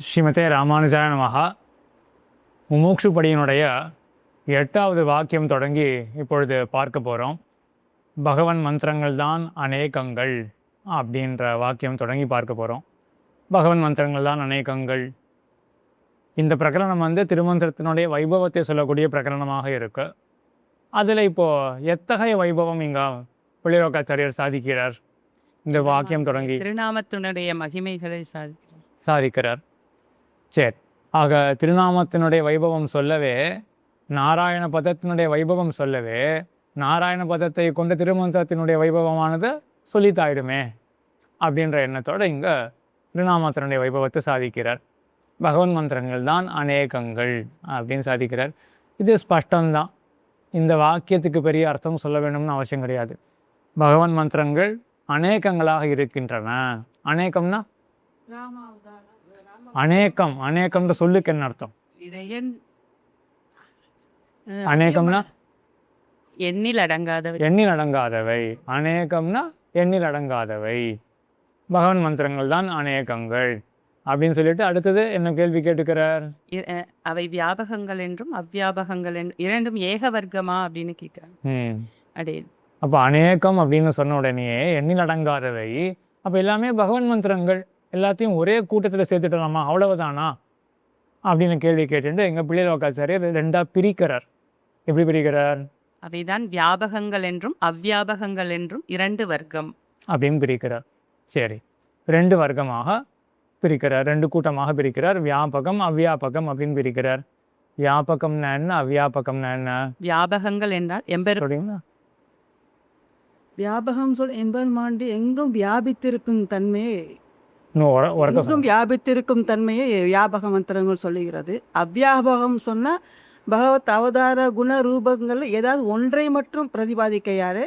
ஸ்ரீமதே ராமானுஜாய நமஹா. முமுக்ஷு படியினுடைய 8வது வாக்கியம் தொடங்கி இப்பொழுது பார்க்க போகிறோம். பகவன் மந்திரங்கள் தான் அநேகங்கள் அப்படின்ற வாக்கியம் தொடங்கி பார்க்க போகிறோம். பகவன் மந்திரங்கள் தான் அநேகங்கள். இந்த பிரகரணம் திருமந்திரத்தினுடைய வைபவத்தை சொல்லக்கூடிய பிரகரணமாக இருக்கு. அதில் இப்போது எத்தகைய வைபவம் இங்கே புள்ளிரோகாச்சாரியர் சாதிக்கிறார்? இந்த வாக்கியம் தொடங்கி திருநாமத்தினுடைய மகிமைகளை சாதிக்கிறார். சரி, ஆக திருநாமத்தினுடைய வைபவம் சொல்லவே, நாராயண பதத்தினுடைய வைபவம் சொல்லவே, நாராயண பதத்தை கொண்ட திருமந்திரத்தினுடைய வைபவமானது சொல்லித்தாயிடுமே அப்படின்ற எண்ணத்தோடு இங்கே திருநாமத்தினுடைய வைபவத்தை சாதிக்கிறார். பகவன் மந்திரங்கள் தான் அநேகங்கள் அப்படின்னு சாதிக்கிறார். இது ஸ்பஷ்டம்தான். இந்த வாக்கியத்துக்கு பெரிய அர்த்தம் சொல்ல வேண்டும்னு அவசியம் கிடையாது. பகவன் மந்திரங்கள் அநேகங்களாக இருக்கின்றன. அநேகம்னா அநேகம், அநேகம்ன்ற சொல்லுக்கு என்ன அர்த்தம்? அநேகம்னா எண்ணில் அடங்காதவை. எண்ணில் அடங்காதவை. அநேகம்னா எண்ணில் அடங்காதவை. பகவன் மந்திரங்கள் தான் அநேகங்கள் அப்படின்னு சொல்லிட்டு அடுத்தது என்ன கேள்வி கேட்டுக்கிறார்? அவை வியாபகங்கள் என்றும் அவ்வியாபகங்கள் என்றும் இரண்டும் ஏக வர்க்கமா அப்படின்னு கேட்குறாங்க. அடே, அப்போ அநேகம் அப்படின்னு சொன்ன உடனே எண்ணில் அடங்காதவை, அப்போ எல்லாமே பகவன் மந்திரங்கள், எல்லாத்தையும் ஒரே கூட்டத்தில் சேர்த்துட்டலாமா, அவ்வளவுதானா அப்படின்னு கேள்வி கேட்டு எங்கள் புள்ளிரோகாச்சாரியர் 2ஆக பிரிக்கிறார். எப்படி பிரிக்கிறார்? அவைதான் வியாபகங்கள் என்றும் அவ்வியாபகங்கள் என்றும் 2 வர்க்கம் அப்படின்னு பிரிக்கிறார். சரி, 2 வர்க்கமாக பிரிக்கிறார், 2 கூட்டமாக பிரிக்கிறார். வியாபகம் அவ்வியாபகம் அப்படின்னு பிரிக்கிறார். வியாபகம்னா என்ன, அவ்வியாபகம்னா என்ன? வியாபகங்கள் என்றால் சொல்றீங்களா? வியாபகம் எம்பெருமாண்டி எங்கும் வியாபித்திருக்கும் தன்மையை, எங்கும் எங்கும் வியாபித்திருக்கும் தன்மையை வியாபக மந்திரங்கள் சொல்லுகிறது. அவ்வியாபகம் சொன்னா பகவத் அவதார குண ரூபங்கள் ஏதாவது ஒன்றை மட்டும் பிரதிபாதிக்கையாலே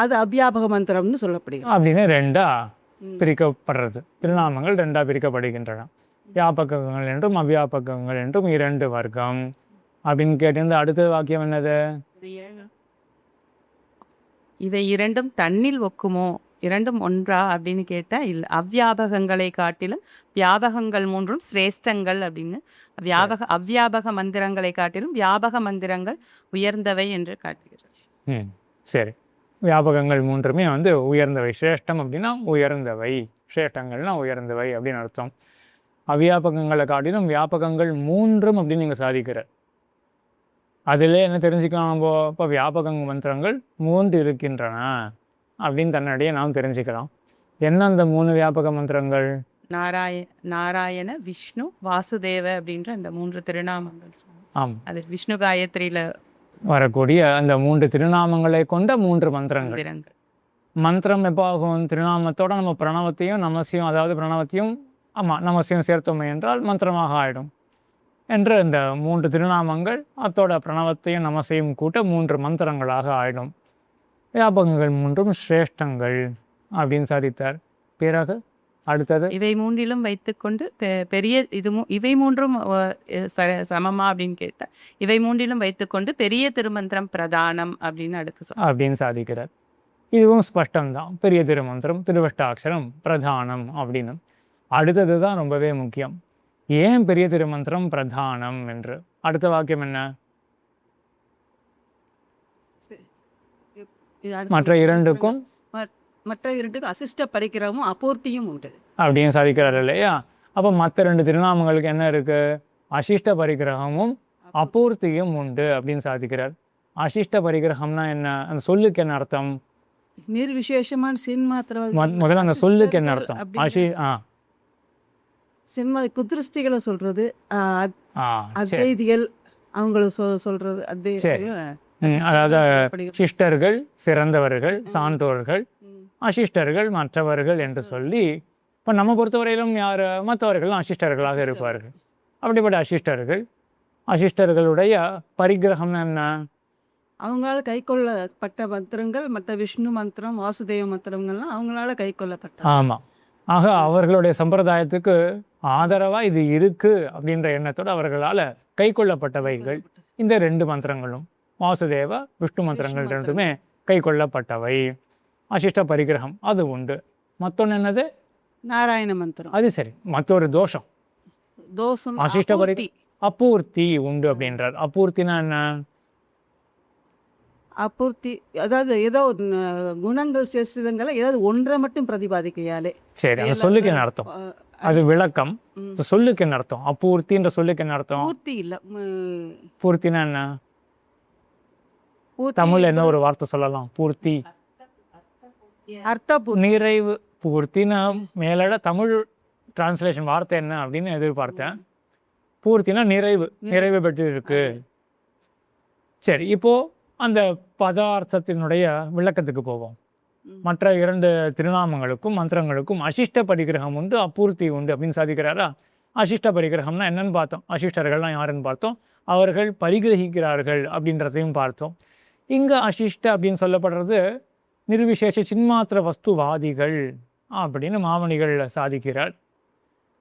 அது அவ்வியாபக மந்திரம்னு சொல்லப்படுகிறது. அப்படின்னு 2ஆ பிரிக்கப்படுறது. திருநாமங்கள் 2ஆக பிரிக்கப்படுகின்றன. வியாபகங்கள் என்றும் அவ்வியாபகங்கள் என்றும் 2 வர்க்கம் அப்படின்னு கேட்டிருந்த அடுத்த வாக்கியம் என்னது? இவை இரண்டும் தன்னில் ஒக்குமோ, இரண்டும் ஒன்றா அப்படின்னு கேட்டால் இல்லை. அவ்வியாபகங்களை காட்டிலும் வியாபகங்கள் 3 சிரேஷ்டங்கள் அப்படின்னு. அவ்வியாபக மந்திரங்களை காட்டிலும் வியாபக மந்திரங்கள் உயர்ந்தவை என்று காட்டுகிறது. சரி, வியாபகங்கள் 3மே உயர்ந்தவை. சிரேஷ்டம் அப்படின்னா உயர்ந்தவை, சிரேஷ்டங்கள்னா உயர்ந்தவை அப்படின்னு அர்த்தம். அவ்வியாபகங்களை காட்டிலும் வியாபகங்கள் 3 அப்படின்னு நீங்கள் சாதிக்கிறார். அதிலே என்ன தெரிஞ்சுக்கலாம் நம்ம? இப்போ வியாபக மந்திரங்கள் 3 இருக்கின்றன அப்படின்னு தன்னிடையே நாம் தெரிஞ்சுக்கலாம். என்ன அந்த 3 வியாபக மந்திரங்கள்? நாராயண, விஷ்ணு, வாசுதேவ அப்படின்ற அந்த 3 திருநாமங்கள். ஆமாம், அது விஷ்ணு காயத்ரியில் வரக்கூடிய அந்த 3 திருநாமங்களை கொண்ட 3 மந்திரங்கள். மந்திரம் எப்போ ஆகும்? திருநாமத்தோட நம்ம பிரணவத்தையும் நமசியம், அதாவது பிரணவத்தையும் நமசியம் சேர்த்தோமே என்றால் மந்திரமாக ஆயிடும் என்று இந்த 3 திருநாமங்கள் அத்தோட பிரணவத்தையும் நமசையும் கூட்ட 3 மந்திரங்களாக ஆயிடும். வியாபகங்கள் 3ம் சிரேஷ்டங்கள் அப்படின்னு சாதித்தார். பிறகு அடுத்தது இவை 3லும் வைத்துக்கொண்டு பெரிய இவை 3ம் சமமா அப்படின்னு கேட்டால் இவை 3லும் வைத்துக்கொண்டு பெரிய திருமந்திரம் பிரதானம் அப்படின்னு அப்படின்னு சாதிக்கிறார். இதுவும் ஸ்பஷ்டம்தான். பெரிய திருமந்திரம் திருவஷ்டாட்சரம் பிரதானம் அப்படின்னு. அடுத்தது தான் ரொம்பவே முக்கியம். ஏன் பெரிய திருமந்திரம் பிரதானம் என்று? அடுத்த வாக்கியம் என்ன? மற்ற இரண்டுக்கும் அசிஷ்ட பரிக்கிரமும் அபூர்த்தியும் உண்டு அப்படின்னு சாதிக்கிறார் இல்லையா? அப்போ மற்ற 2 திருநாமங்களுக்கு என்ன இருக்கு? அசிஷ்ட பரிகிரகமும் அபூர்த்தியும் உண்டு அப்படின்னு சாதிக்கிறார். அசிஷ்ட பரிகிரகம்னா என்ன? அந்த சொல்லுக்கு என்ன அர்த்தம்? நிர்விசேஷமான முதல்ல அந்த சொல்லுக்கு என்ன அர்த்தம்? குதிருஷ்டிகளை சொல்றது, அத்வைதிகள் அவங்கள சொல்றது. அதாவது சிஷ்டர்கள் சிறந்தவர்கள், சான்றோர்கள், அசிஷ்டர்கள் மற்றவர்கள் என்று சொல்லி, இப்போ நம்ம பொறுத்தவரையிலும் யார்? மற்றவர்களும் அசிஷ்டர்களாக இருப்பார்கள். அப்படிப்பட்ட அசிஷ்டர்களுடைய பரிகிரகம் என்ன? அவங்களால கை கொள்ளப்பட்ட மந்திரங்கள், மற்ற விஷ்ணு மந்திரம், வாசுதேவ மந்திரங்கள்லாம் அவங்களால கை கொள்ளப்பட்ட. ஆமாம். ஆக அவர்களுடைய சம்பிரதாயத்துக்கு ஆதரவாக இது இருக்குது அப்படின்ற எண்ணத்தோடு அவர்களால் கை கொள்ளப்பட்டவைகள் இந்த 2 மந்திரங்களும். வாசுதேவ விஷ்ணு மந்திரங்கள் 2மே கை கொள்ளப்பட்டவை. அசிஷ்ட பரிகிரகம் அது உண்டு. மற்றொன்று என்னது? நாராயண மந்திரம். அது சரி. மற்றொரு தோஷம் தோஷம் அசிஷ்ட அபூர்த்தி. அப்பூர்த்தி உண்டு அப்படின்றார். அப்பூர்த்தினா என்ன? அபூர்த்தி அதாவது ஏதோ ஒரு குணங்கள் சேஷ்டிதங்களை ஏதாவது ஒன்றை மட்டும் பிரதிபாதிக்கையாலே. சரி, அந்த சொல்லுக்கு என்ன அர்த்தம்? அது விளக்கம். இந்த சொல்லுக்கு என்ன அர்த்தம்? அப்பூர்த்தின்ற சொல்லுக்கு என்ன அர்த்தம்? பூர்த்தி இல்லை. பூர்த்தினா என்ன? தமிழ்ல என்ன ஒரு வார்த்தை சொல்லலாம்? பூர்த்தி, அர்த்த நிறைவு. பூர்த்தினா மேலோட தமிழ் டிரான்ஸ்லேஷன் வார்த்தை என்ன அப்படின்னு எதிர்பார்த்தேன். பூர்த்தினா நிறைவு, நிறைவு பெற்று இருக்கு. சரி, இப்போ அந்த பதார்த்தத்தினுடைய விளக்கத்துக்கு போவோம். மற்ற 2 திருநாமங்களுக்கும் மந்திரங்களுக்கும் அசிஷ்ட பரிகிரகம் உண்டு, அப்பூர்த்தி உண்டு அப்படின்னு சாதிக்கிறாரா? அசிஷ்ட பரிகிரகம்னா என்னன்னு பார்த்தோம். அசிஷ்டர்கள்லாம் யாருன்னு பார்த்தோம். அவர்கள் பரிகிரகிக்கிறார்கள் அப்படின்றதையும் பார்த்தோம். இங்கே அசிஷ்ட அப்படின்னு சொல்லப்படுறது நிர்விசேஷ சின்மாத்திர வஸ்துவாதிகள் அப்படின்னு மாமணிகள் சாதிக்கிறார்.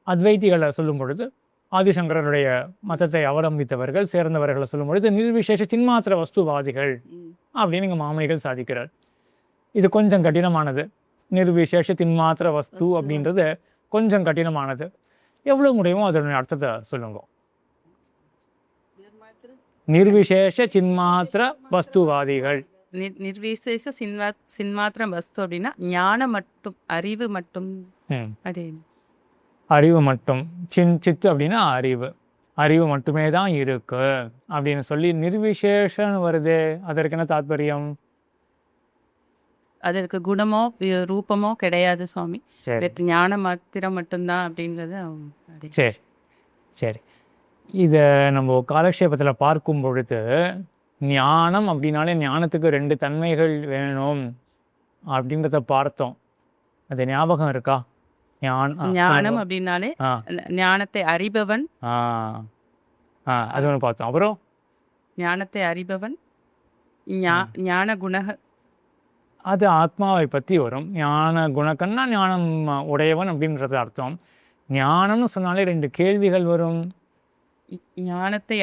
அத்வைத்திகளை சொல்லும் பொழுது, ஆதிசங்கரருடைய மதத்தை அவலம்பித்தவர்கள் சேர்ந்தவர்களை சொல்லும் பொழுது நிர்விசேஷ சின்மாத்திர வஸ்துவாதிகள் அப்படின்னு இங்கே மாமணிகள் சாதிக்கிறார். இது கொஞ்சம் கடினமானது. நிர்விசேஷ தின்மாத்திர வஸ்து அப்படின்றது கொஞ்சம் கடினமானது. எவ்வளோ முடியுமோ அதனுடைய அர்த்தத்தை சொல்லுங்க. நிர்விசேஷ சின்மாத்திர வஸ்துவாதிகள். நிர்விசேஷ சின்மாத்திர வஸ்து அப்படின்னா ஞானம் மட்டும், அறிவு மட்டும். அறிவு மட்டும். சித்து அப்படின்னா அறிவு, அறிவு மட்டுமே தான் இருக்கு அப்படின்னு சொல்லி நிர்விசேஷம் வருது. அதற்கு என்ன தாத்பரியம்? அதற்கு குணமோ ரூபமோ கிடையாது சுவாமி, ஞான மாத்திரம் மட்டும்தான் அப்படின்றது. சரி சரி, இதை நம்ம காலக்ஷேபத்தில் பார்க்கும் பொழுது ஞானம் அப்படின்னாலே ஞானத்துக்கு 2 தன்மைகள் வேணும் அப்படின்றத பார்த்தோம். அது ஞாபகம் இருக்கா? ஞானம் அப்படின்னாலே ஞானத்தை அறிபவன், அது ஒன்று பார்த்தோம். அப்புறம் ஞானத்தை அறிபவன், ஞான குணக, அது ஆத்மாவை பற்றி வரும். ஞான குணக்கன்னா ஞானம் உடையவன் அப்படின்றது அர்த்தம். ஞானம்னு சொன்னாலே 2 கேள்விகள் வரும். ஞானத்தை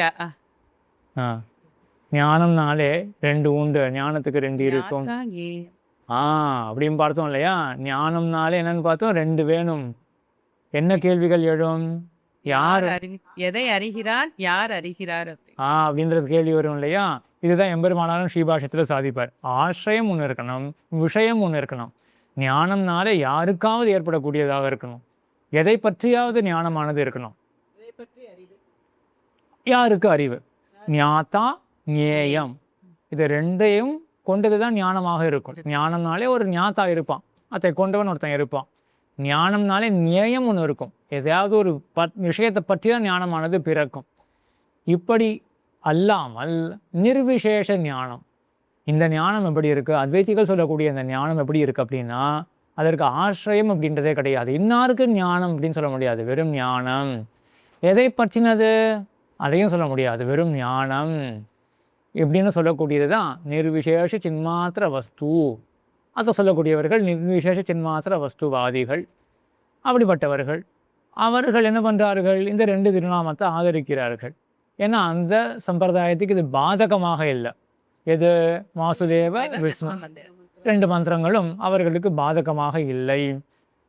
ஞானம்னாலே 2 உண்டு. ஞானத்துக்கு 2 இருக்கும். அப்படின்னு பார்த்தோம் இல்லையா? ஞானம்னாலே என்னன்னு பார்த்தோம், 2 வேணும். என்ன கேள்விகள் எழும்? யார் எதை அறிகிறார், யார் அறிகிறார் அப்படின்றது கேள்வி வரும் இல்லையா? இதுதான் எம்பெருமானாலும் ஸ்ரீபாஷத்தில் சாதிப்பார். ஆசிரியம் ஒன்று இருக்கணும், விஷயம் ஒன்று இருக்கணும். ஞானம்னாலே யாருக்காவது ஏற்படக்கூடியதாக இருக்கணும். எதை பற்றியாவது ஞானமானது இருக்கணும். யாருக்கு அறிவு? ஞாத்தா ஞேயம். இது 2ஐயும் கொண்டது தான் ஞானமாக இருக்கும். ஞானம்னாலே ஒரு ஞாத்தா இருப்பான், அதை கொண்டவன் ஒருத்தன் இருப்பான். ஞானம்னாலே ஞேயம் ஒன்று இருக்கும். எதையாவது ஒரு விஷயத்தை பற்றி தான் ஞானமானது பிறக்கும். இப்படி அல்லாமல் நிர்விசேஷ ஞானம், இந்த ஞானம் எப்படி இருக்குது? அத்வைத்திகள் சொல்லக்கூடிய இந்த ஞானம் எப்படி இருக்குது அப்படின்னா, அதற்கு ஆசிரியம் அப்படின்றதே கிடையாது. இன்னாருக்கு ஞானம் அப்படின்னு சொல்ல முடியாது. வெறும் ஞானம். எதை பற்றினது அதையும் சொல்ல முடியாது. வெறும் ஞானம் எப்படின்னு சொல்லக்கூடியது தான் நிர்விசேஷ சின்மாத்திர வஸ்து. அதை சொல்லக்கூடியவர்கள் நிர்விசேஷ சின்மாத்திர வஸ்துவாதிகள். அப்படிப்பட்டவர்கள் அவர்கள் என்ன பண்ணுறார்கள்? இந்த 2 திருநாமத்தை ஆதரிக்கிறார்கள். ஏன்னா அந்த சம்பிரதாயத்துக்கு இது பாதகமாக இல்லை. எது? வாசுதேவ விஷ்ணு 2 மந்திரங்களும் அவர்களுக்கு பாதகமாக இல்லை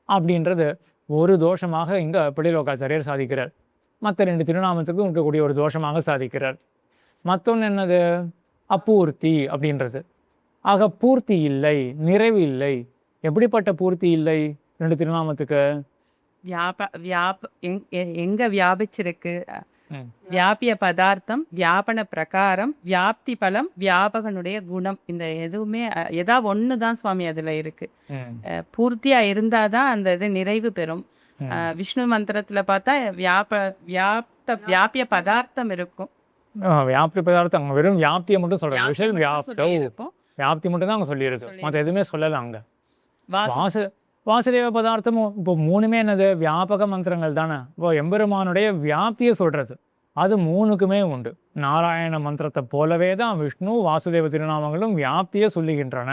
அப்படின்றது ஒரு தோஷமாக இங்கே பிள்ளைலோகாச்சாரியர் சாதிக்கிறார். மற்ற 2 திருநாமத்துக்கும் இருக்கக்கூடிய ஒரு தோஷமாக சாதிக்கிறார். மற்றொன்று என்னது? அப்பூர்த்தி அப்படின்றது. ஆக பூர்த்தி இல்லை, நிறைவு இல்லை. எப்படிப்பட்ட பூர்த்தி இல்லை 2 திருநாமத்துக்கு? எங்க வியாபிச்சிருக்கு? வியாபிய பதார்த்தம், வியாபன பிரகாரம், வியாப்தி பலம், வியாபகனுடைய குணம். இந்த எதுவுமே ஏதாவது ஒன்று தான் சுவாமி அதில் இருக்கு. பூர்த்தியா இருந்தாதான் அந்த இது நிறைவு பெறும். விஷ்ணு மந்திரத்தில் பார்த்தா வியாபிய பதார்த்தம் இருக்கும். வியாப்தி பதார்த்தம் அங்கே வெறும் வியாப்தியை மட்டும் சொல்கிறாங்க. விஷயம் வியாப்தி மட்டும் தான் அங்கே சொல்லியிருக்கு. மற்ற எதுவுமே சொல்லலை அங்கே. வாசுதேவ பதார்த்தமும் இப்போ 3மே என்னது? வியாபக மந்திரங்கள் தானே. இப்போ எம்பெருமானுடைய வியாப்தியை சொல்கிறது அது 3க்குமே உண்டு. நாராயண மந்திரத்தை போலவே தான் விஷ்ணு வாசுதேவ திருநாமங்களும் வியாப்தியை சொல்லுகின்றன.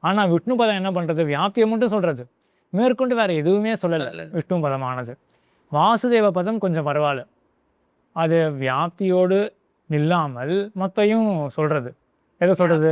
ஆனால் விஷ்ணு பதம் என்ன பண்ணுறது? வியாப்தியை மட்டும் சொல்கிறது, மேற்கொண்டு வேறு எதுவுமே சொல்லலை விஷ்ணு பதமானது. வாசுதேவ பதம் கொஞ்சம் பரவாயில்ல, அது வியாப்தியோடு நில்லாமல் மொத்தையும் சொல்கிறது. எதை சொல்கிறது?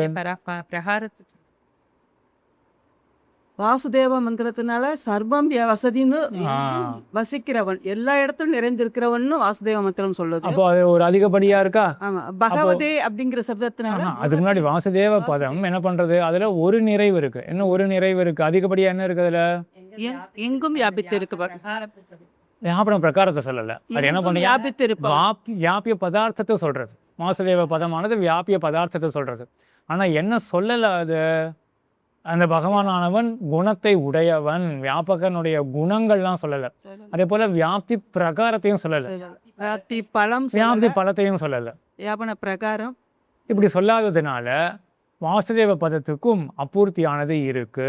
வாசுதேவ மந்திரத்தினால சர்வம் வசதின்னு எங்கும் வசிக்கிறவன், எல்லா இடத்துலும் நிறைந்திருக்கிறவன்னு வாசுதேவ மந்திரம் சொல்லுது. அப்போ அது ஒரு அதிகப்படியா இருக்கா? ஆமா, பகவதே அப்படிங்கிற சப்தத்தினால அதுக்கு முன்னாடி வாசுதேவ பதம் என்ன பண்றது, அதுல ஒரு நிறைவு இருக்கு. என்ன ஒரு நிறைவு இருக்கு? அதிகப்படியா என்ன இருக்கு அதுல? எங்கும் வியாபித்து இருப்பவன். வியாபன பிரகாரத்தை சொல்லல. அது என்ன பண்ணி வியாபித்து இருப்பவன். வியாபிய பதார்த்தத்தை சொல்றது. வாசுதேவ பதமானது வியாபிய பதார்த்தத்தை சொல்றது. ஆனா என்ன சொல்லல அது? அந்த பகவானானவன் குணத்தை உடையவன், வியாபகனுடைய குணங்கள்லாம் சொல்லல. அதே போல வியாப்தி பிரகாரத்தையும் சொல்லல, வியாப்தி பலம், வியாப்தி பலத்தையும் சொல்லல. வியாபன பிரகாரம் இப்படி சொல்லாததுனால வாசுதேவ பதத்துக்கும் அப்பூர்த்தியானது இருக்கு.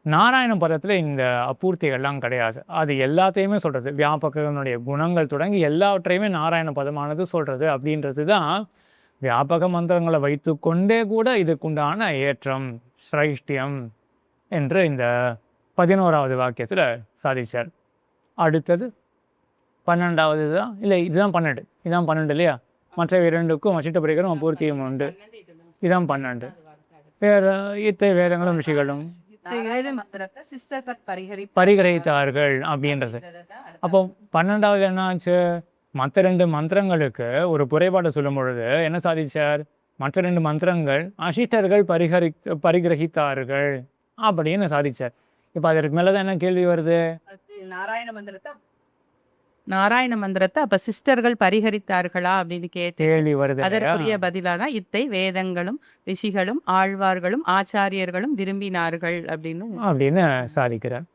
நாராயண பதத்துல இந்த அப்பூர்த்திகள்லாம் கிடையாது. அது எல்லாத்தையுமே சொல்றது. வியாபகனுடைய குணங்கள் தொடங்கி எல்லாவற்றையுமே நாராயண பதமானது சொல்றது. அப்படின்றது தான் வியாபக மந்திரங்களை வைத்து கொண்டே கூட இதுக்குண்டான ஏற்றம், ஸ்ரைஷ்டியம் என்று இந்த 11வது வாக்கியத்தில் சாதிச்சார். அடுத்தது 12வது தான், இல்லை இதுதான் 12, இதுதான் 12 இல்லையா? மற்ற இரண்டுக்கும் வசிட்ட பிரிகரும் அப்பூர்த்தியும் உண்டு. இதுதான் 12. வேற இத்தை வேதங்களும் ரிஷிகளும் பரிகரித்தார்கள் அப்படின்றது. அப்போ 12வது என்னாச்சு? மற்ற 2 மந்திரங்களுக்கு ஒரு குறைபாடு சொல்லும் பொழுது என்ன சாதிச்சார்? மற்ற 2 மந்திரங்கள் அசிஷ்டர்கள் பரிகிரகித்தார்கள் அப்படின்னு சாதிச்சார். இப்போ அதற்கு மேலதான் என்ன கேள்வி வருது? நாராயண மந்திரத்தை அப்ப சிஸ்டர்கள் பரிகரித்தார்களா அப்படின்னு கேள்வி வருது. அதற்குரிய பதிலாதான் இத்தை வேதங்களும் ரிஷிகளும் ஆழ்வார்களும் ஆச்சாரியர்களும் விரும்பினார்கள் அப்படின்னு சாதிக்கிறார்.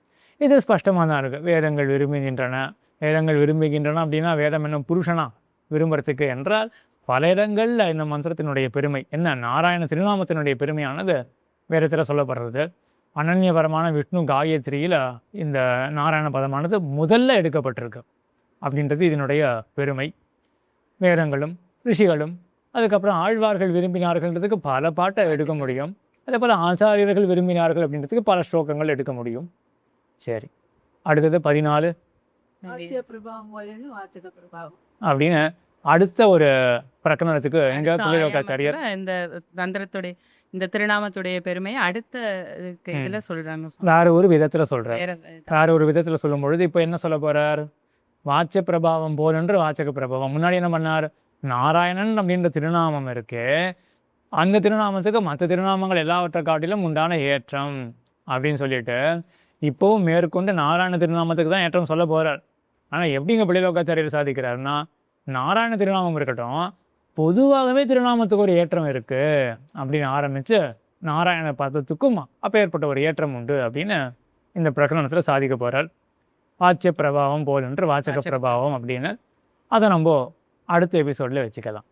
இது ஸ்பஷ்டமாக தான் இருக்கு. வேதங்கள் விரும்புகின்றன அப்படின்னா வேதம் என்ன புருஷனா விரும்புறதுக்கு என்றால் பல இடங்கள்ல இந்த மந்திரத்தினுடைய பெருமை என்ன, நாராயண திருநாமத்தினுடைய பெருமையானது வேதத்தில் சொல்லப்படுறது. அனன்யபரமான விஷ்ணு காயத்ரியில இந்த நாராயண பதமானது முதல்ல எடுக்கப்பட்டிருக்கு அப்படின்றது இதனுடைய பெருமை. வேதங்களும் ரிஷிகளும் அதுக்கப்புறம் ஆழ்வார்கள் விரும்பினார்கள்ன்றதுக்கு பல பாட்டை எடுக்க முடியும். அதே போல் ஆச்சாரியர்கள் விரும்பினார்கள் அப்படின்றதுக்கு பல ஸ்லோகங்கள் எடுக்க முடியும். சரி, அடுத்தது 14 அப்படின்னு அடுத்த ஒரு பிரகரணத்துக்கு எங்க புள்ளிலோகாச்சாரியர் இந்த மந்திரத்துடைய இந்த திருநாமத்துடைய பெருமையை அடுத்த இதுல சொல்றாங்க. வேற ஒரு விதத்துல சொல்றார். வேற ஒரு விதத்துல சொல்லும் பொழுது இப்போ என்ன சொல்ல போறார்? வாச்ச பிரபாவம் போலென்று வாச்சக பிரபாவம். முன்னாடி என்ன பண்ணார்? நாராயணன் அப்படின்ற திருநாமம் இருக்கு, அந்த திருநாமத்துக்கு மற்ற திருநாமங்கள் எல்லாவற்றை காட்டிலும் உண்டான ஏற்றம் அப்படின்னு சொல்லிட்டு இப்போவும் மேற்கொண்டு நாராயண திருநாமத்துக்கு தான் ஏற்றம் சொல்ல போறார். ஆனால் எப்படிங்க புள்ளிலோகாச்சாரியர் சாதிக்கிறாருன்னா, நாராயண திருநாமம் இருக்கட்டும், பொதுவாகவே திருநாமத்துக்கு ஒரு ஏற்றம் இருக்கு அப்படின்னு ஆரம்பித்து நாராயண பதத்துக்கும் அப்போ ஏற்பட்ட ஒரு ஏற்றம் உண்டு அப்படின்னு இந்த பிரகரணத்தில் சாதிக்க போகிறார். வாச்சிய பிரபாவம் போலென்று வாச்சக பிரபாவம் அப்படின்னு அதை நம்ம அடுத்த எபிசோடில் வச்சுக்கலாம்.